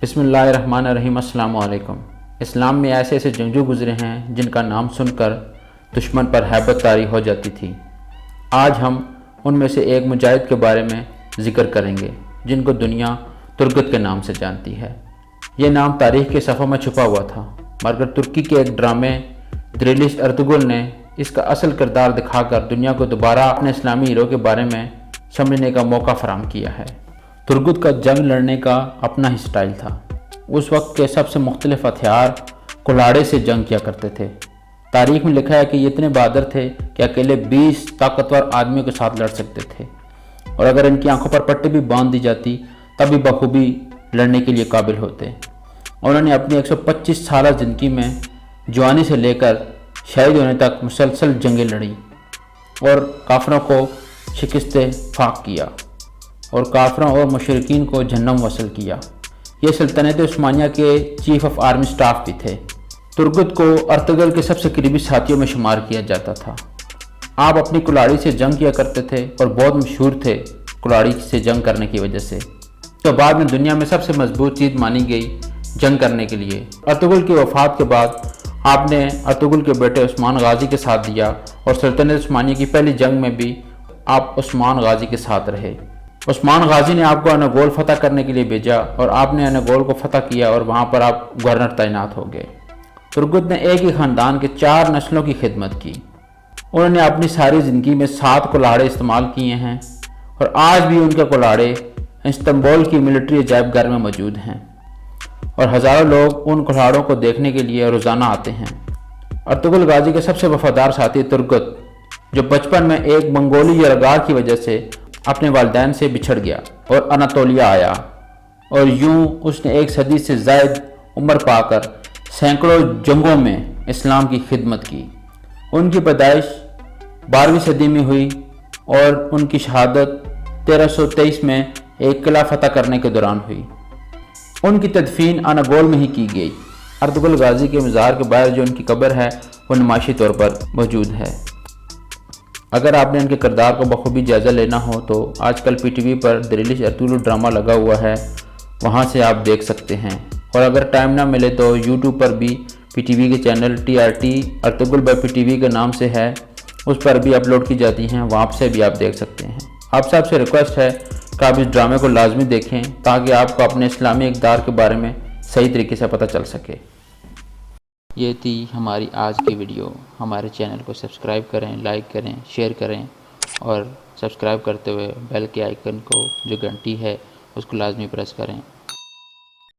بسم اللہ الرحمن الرحیم۔ السلام علیکم۔ اسلام میں ایسے ایسے جنگجو گزرے ہیں جن کا نام سن کر دشمن پر ہیبت طاری ہو جاتی تھی۔ آج ہم ان میں سے ایک مجاہد کے بارے میں ذکر کریں گے جن کو دنیا ترگت کے نام سے جانتی ہے۔ یہ نام تاریخ کے صفحوں میں چھپا ہوا تھا، مگر ترکی کے ایک ڈرامے دریلش ارطغرل نے اس کا اصل کردار دکھا کر دنیا کو دوبارہ اپنے اسلامی ہیرو کے بارے میں سمجھنے کا موقع فراہم کیا ہے۔ ترگت کا جنگ لڑنے کا اپنا ہی سٹائل تھا۔ اس وقت کے سب سے مختلف ہتھیار کلاڑے سے جنگ کیا کرتے تھے۔ تاریخ میں لکھا ہے کہ یہ اتنے بہادر تھے کہ اکیلے 20 طاقتور آدمیوں کے ساتھ لڑ سکتے تھے، اور اگر ان کی آنکھوں پر پٹی بھی باندھ دی جاتی تب بھی بخوبی لڑنے کے لیے قابل ہوتے۔ انہوں نے اپنی 125 سالہ زندگی میں جوانی سے لے کر شہید ہونے تک مسلسل جنگیں لڑیں اور کافروں کو شکست فاق کیا اور کافروں اور مشرکین کو جہنم وصل کیا۔ یہ سلطنت عثمانیہ کے چیف آف آرمی سٹاف بھی تھے۔ ترگت کو ارطغرل کے سب سے قریبی ساتھیوں میں شمار کیا جاتا تھا۔ آپ اپنی کلاڑی سے جنگ کیا کرتے تھے اور بہت مشہور تھے کلاڑی سے جنگ کرنے کی وجہ سے، تو بعد میں دنیا میں سب سے مضبوط چیز مانی گئی جنگ کرنے کے لیے۔ ارطغرل کی وفات کے بعد آپ نے ارطغرل کے بیٹے عثمان غازی کے ساتھ دیا اور سلطنت عثمانیہ کی پہلی جنگ میں بھی آپ عثمان غازی کے ساتھ رہے۔ عثمان غازی نے آپ کو اناگول فتح کرنے کے لیے بھیجا اور آپ نے اناگول کو فتح کیا اور وہاں پر آپ گورنر تعینات ہو گئے۔ ترگت نے ایک ہی خاندان کے 4 نسلوں کی خدمت کی۔ انہوں نے اپنی ساری زندگی میں 7 کلاڑے استعمال کیے ہیں اور آج بھی ان کے کلاڑے استنبول کی ملٹری عجائب گھر میں موجود ہیں اور ہزاروں لوگ ان کلاڑوں کو دیکھنے کے لیے روزانہ آتے ہیں۔ ارطغرل غازی کے سب سے وفادار ساتھی ترگت، جو بچپن میں ایک منگولی یرغمال کی وجہ سے اپنے والدین سے بچھڑ گیا اور اناطولیہ آیا، اور یوں اس نے 1 صدی سے زائد عمر پا کر سینکڑوں جنگوں میں اسلام کی خدمت کی۔ ان کی پیدائش 12ویں صدی میں ہوئی اور ان کی شہادت 1323 میں ایک قلعہ فتح کرنے کے دوران ہوئی۔ ان کی تدفین اناگول میں ہی کی گئی۔ ارطغرل غازی کے مزار کے باہر جو ان کی قبر ہے وہ نمائشی طور پر موجود ہے۔ اگر آپ نے ان کے کردار کو بخوبی جائزہ لینا ہو تو آج کل پی ٹی وی پر دریلش ارطغرل ڈرامہ لگا ہوا ہے، وہاں سے آپ دیکھ سکتے ہیں، اور اگر ٹائم نہ ملے تو یوٹیوب پر بھی پی ٹی وی کے channel TRT Ertugrul by P T V کے نام سے ہے، اس پر بھی اپلوڈ کی جاتی ہیں، وہاں سے بھی آپ دیکھ سکتے ہیں۔ آپ سب سے ریکویسٹ ہے کہ آپ اس ڈرامے کو لازمی دیکھیں تاکہ آپ کو اپنے اسلامی اقدار کے بارے میں صحیح طریقے سے پتہ چل سکے۔ یہ تھی ہماری آج کی ویڈیو۔ ہمارے چینل کو سبسکرائب کریں، لائک کریں، شیئر کریں، اور سبسکرائب کرتے ہوئے بیل کے آئیکن کو جو گھنٹی ہے اس کو لازمی پریس کریں۔